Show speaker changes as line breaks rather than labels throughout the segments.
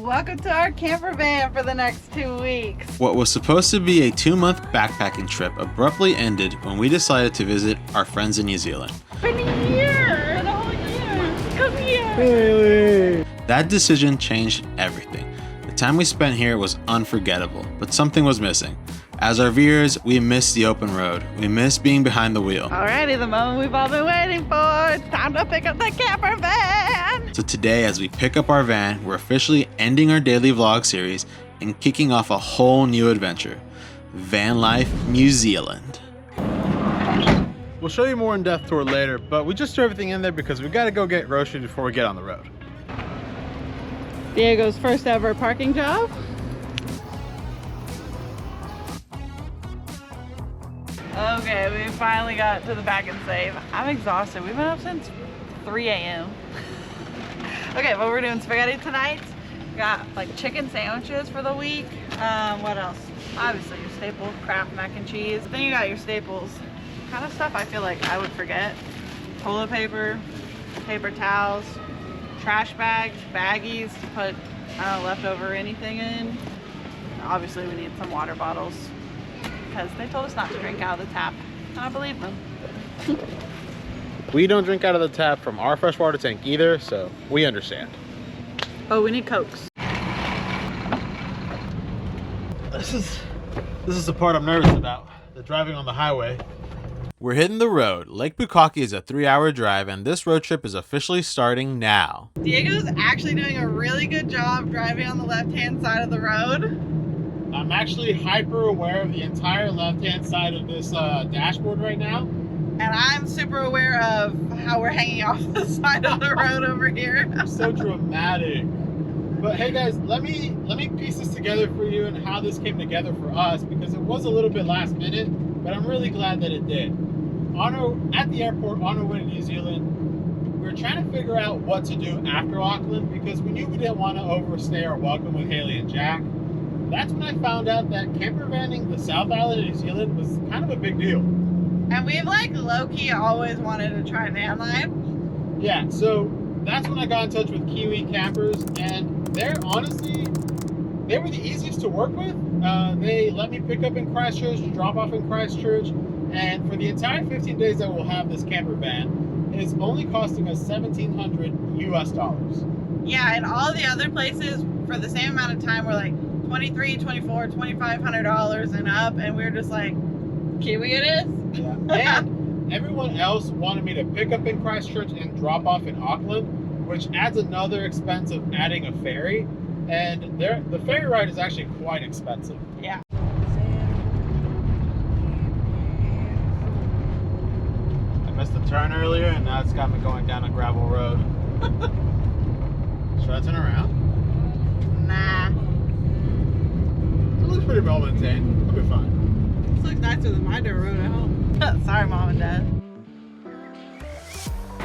welcome to our camper van for the next 2 weeks.
What was supposed to be a 2-month backpacking trip abruptly ended when we decided to visit our friends in New Zealand.
Been a year, the whole year. Come here.
Fairlie. That decision changed everything. The time we spent here was unforgettable, but something was missing. As RVers, we missed the open road. We missed being behind the wheel.
Alrighty, the moment we've all been waiting for. It's time to pick up the camper van.
So today, as we pick up our van, we're officially ending our daily vlog series and kicking off a whole new adventure. Van life, New Zealand.
We'll show you more in-depth tour later, but we just threw everything in there because we gotta go get groceries before we get on the road.
Diego's first ever parking job. Okay, we finally got to the back and save. I'm exhausted. We've been up since 3 a.m. Okay, but we're doing spaghetti tonight. Got like chicken sandwiches for the week. What else? Obviously your staple Kraft mac and cheese. Then you got your staples. Kind of stuff I feel like I would forget. Toilet paper, paper towels, trash bags, baggies to put leftover anything in. Obviously we need some water bottles, because they told us not to drink out of the tap, and I believe them.
We don't drink out of the tap from our freshwater tank either, so we understand.
Oh, we need Cokes.
This is the part I'm nervous about, the driving on the highway.
We're hitting the road. Lake Pukaki is a 3-hour drive, and this road trip is officially starting now.
Diego's actually doing a really good job driving on the left-hand side of the road.
I'm actually hyper aware of the entire left-hand side of this dashboard right now.
And I'm super aware of how we're hanging off the side of the road over here.
So dramatic. But hey guys, let me piece this together for you and how this came together for us, because it was a little bit last minute, but I'm really glad that it did. At the airport on our way to New Zealand, we were trying to figure out what to do after Auckland, because we knew we didn't want to overstay our welcome with Haley and Jack. That's when I found out that campervanning the South Island of New Zealand was kind of a big deal.
And we've like low-key always wanted to try van life.
Yeah, so that's when I got in touch with Kiwi campers, and they were the easiest to work with. They let me pick up in Christchurch, drop off in Christchurch, and for the entire 15 days that we'll have this camper van, it's only costing us $1,700 US.
Yeah, and all the other places for the same amount of time were like $2,300, $2,400, $2,500 and up, and we were just like, Kiwi it is.
Yeah. And everyone else wanted me to pick up in Christchurch and drop off in Auckland, which adds another expense of adding a ferry, and the ferry ride is actually quite expensive.
Yeah.
I missed the turn earlier, and now it's got me going down a gravel road. Should I turn around?
Nah.
It looks pretty well maintained. It'll be fine.
This looks nicer than my dirt road at home. Sorry, Mom and Dad.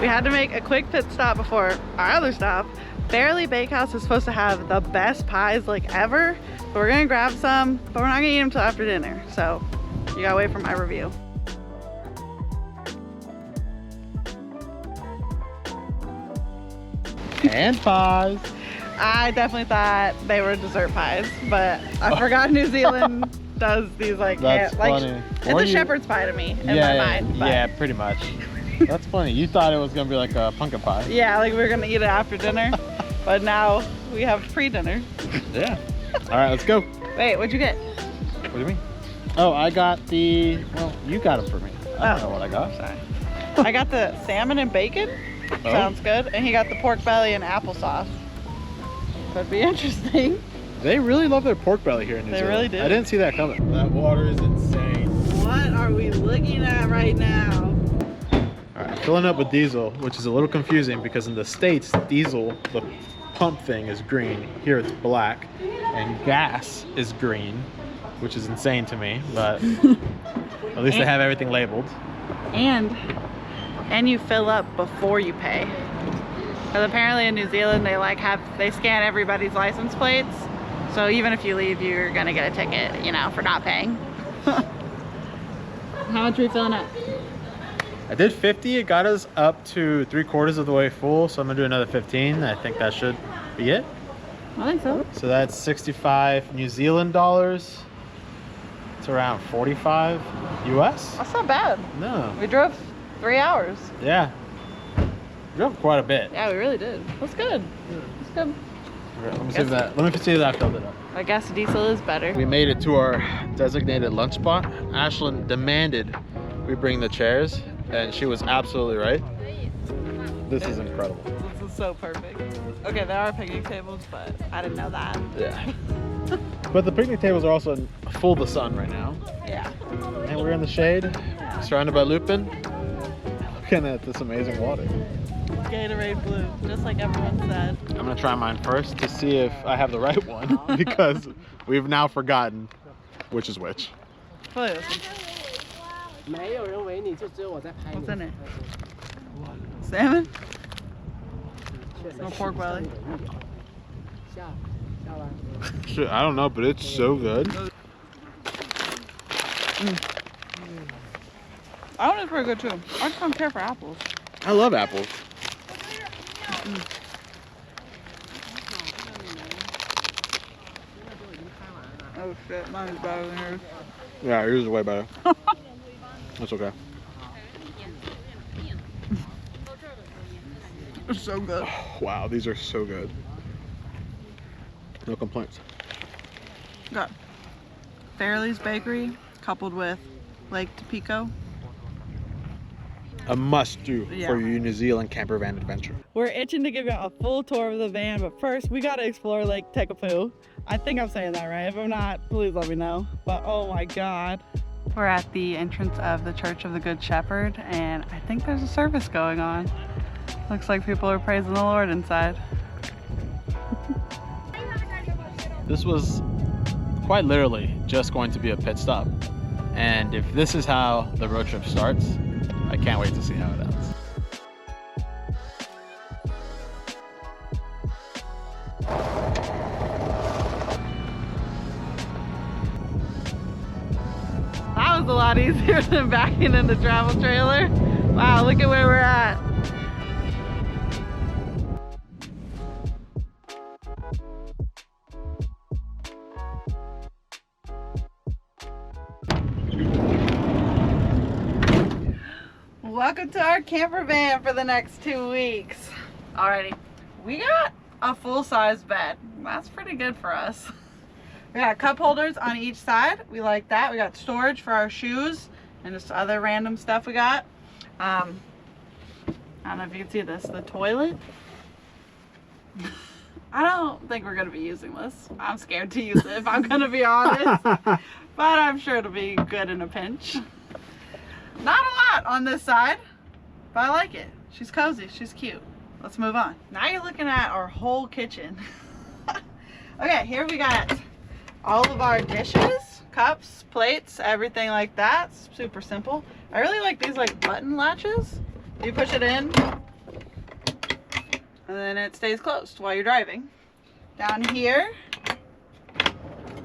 We had to make a quick pit stop before our other stop. Fairlie Bakehouse is supposed to have the best pies like ever. So we're gonna grab some, but we're not gonna eat them till after dinner. So you gotta wait for my review.
And pies.
I definitely thought they were dessert pies, but I forgot New Zealand does these like,
That's funny.
It's a shepherd's pie to me in my mind. But
yeah, pretty much. That's funny. You thought it was gonna be like a pumpkin pie.
yeah, like we were gonna eat it after dinner, but now we have pre-dinner.
Yeah. All right, let's go.
Wait, what'd you get?
What do you mean? Oh, I got well, you got them for me. I don't know what I got.
Sorry. I got the salmon and bacon.
Oh.
Sounds good. And he got the pork belly and applesauce. Could be interesting.
They really love their pork belly here in New Zealand.
They really do.
I didn't see that coming. That water is insane.
What are we looking at right now?
All right, filling up with diesel, which is a little confusing because in the States, diesel, the pump thing is green. Here it's black, and gas is green, which is insane to me, but at least they have everything labeled.
And you fill up before you pay. Because apparently in New Zealand they scan everybody's license plates. So even if you leave, you're gonna get a ticket, you know, for not paying. How much are we filling up?
I did 50. It got us up to 3/4 of the way full, so I'm gonna do another 15. I think that should be it.
I think so.
So that's 65 New Zealand dollars. It's around 45 US.
That's not bad.
No.
We drove 3 hours.
Yeah. Drove quite a bit.
Yeah, we really did. That's good. That's good.
Okay, let me see if that. Let me see if that filled it up.
I guess diesel is better.
We made it to our designated lunch spot. Ashlyn demanded we bring the chairs, and she was absolutely right. This is incredible.
This is so perfect. Okay, there are picnic tables, but I didn't know that.
Yeah. But the picnic tables are also full of the sun right now.
Yeah.
And we're in the shade, surrounded by lupin, looking at this amazing water.
Gatorade blue, just like everyone said.
I'm gonna try mine first to see if I have the right one because we've now forgotten which is which.
Probably this one. What's in it? Salmon? No pork belly.
Shit, I don't know, but it's so good.
That one is pretty good too. I just don't care for apples.
I love apples.
Oh shit, mine's better than yours.
Yeah, yours is way better. That's okay.
It's so good.
Wow, these are so good. No complaints.
Got Fairlie's Bakery coupled with Lake Tekapo.
A must-do
Yeah.
for your New Zealand camper van adventure.
We're itching to give you a full tour of the van, but first we gotta explore Lake Tekapo. I think I'm saying that right. If I'm not, please let me know. But oh my God. We're at the entrance of the Church of the Good Shepherd, and I think there's a service going on. Looks like people are praising the Lord inside.
This was quite literally just going to be a pit stop. And if this is how the road trip starts, I can't wait to see how it ends.
That was a lot easier than backing in the travel trailer. Wow, look at where we're at. Welcome to our camper van for the next 2 weeks. Alrighty, we got a full-size bed. That's pretty good for us. We got cup holders on each side. We like that. We got storage for our shoes and just other random stuff we got. I don't know if you can see this, the toilet. I don't think we're gonna be using this. I'm scared to use it if I'm gonna be honest, but I'm sure it'll be good in a pinch. Not a lot on this side, but I like it. She's cozy, she's cute. Let's move on. Now you're looking at our whole kitchen. Okay, here we got all of our dishes, cups, plates, everything like that. It's super simple. I really like these like button latches. You push it in and then it stays closed while you're driving. Down here,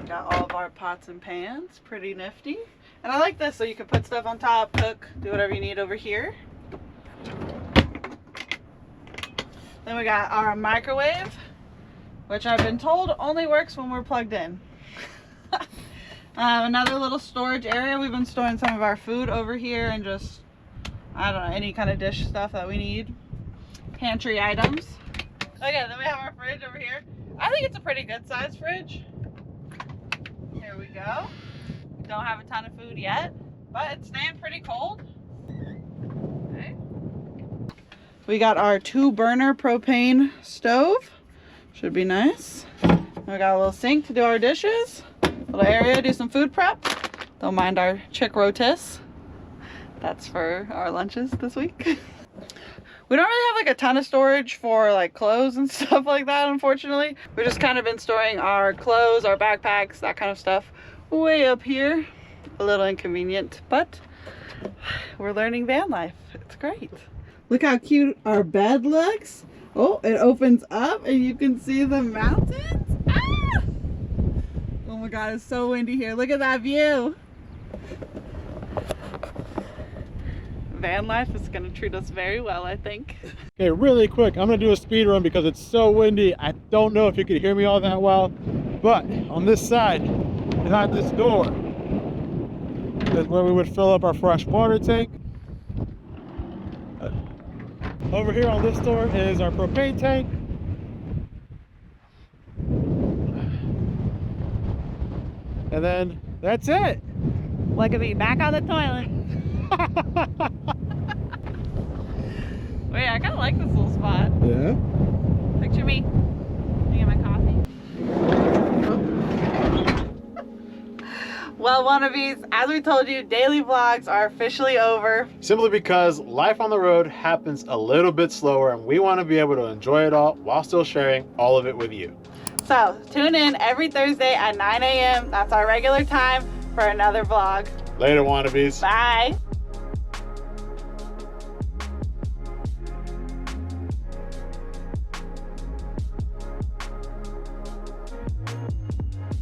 we got all of our pots and pans, pretty nifty. And I like this, so you can put stuff on top, cook, do whatever you need over here. Then we got our microwave, which I've been told only works when we're plugged in. Another little storage area. We've been storing some of our food over here and just, I don't know, any kind of dish stuff that we need. Pantry items. Okay, then we have our fridge over here. I think it's a pretty good size fridge. Here we go. Don't have a ton of food yet, but it's staying pretty cold. Okay. We got our 2-burner propane stove. Should be nice. We got a little sink to do our dishes. Little area, do some food prep. Don't mind our chick rotis. That's for our lunches this week. We don't really have like a ton of storage for like clothes and stuff like that, unfortunately. We've just kind of been storing our clothes, our backpacks, that kind of stuff way up here. A little inconvenient, but we're learning van life. It's great. Look how cute our bed looks. Oh, it opens up and you can see the mountains. Ah! Oh my God, it's so windy here. Look at that view. van life is gonna treat us very well, I think.
Okay, really quick, I'm gonna do a speed run because it's so windy. I don't know if you can hear me all that well, but on this side, behind this door, is where we would fill up our fresh water tank. Over here on this door is our propane tank. And then that's it.
Look at me, back on the toilet. Wait, I kind of like this little spot.
Yeah.
Picture me. Let me get my coffee. Well, wannabes, as we told you, daily vlogs are officially over.
Simply because life on the road happens a little bit slower and we want to be able to enjoy it all while still sharing all of it with you.
So tune in every Thursday at 9 a.m. That's our regular time for another vlog.
Later, wannabes.
Bye.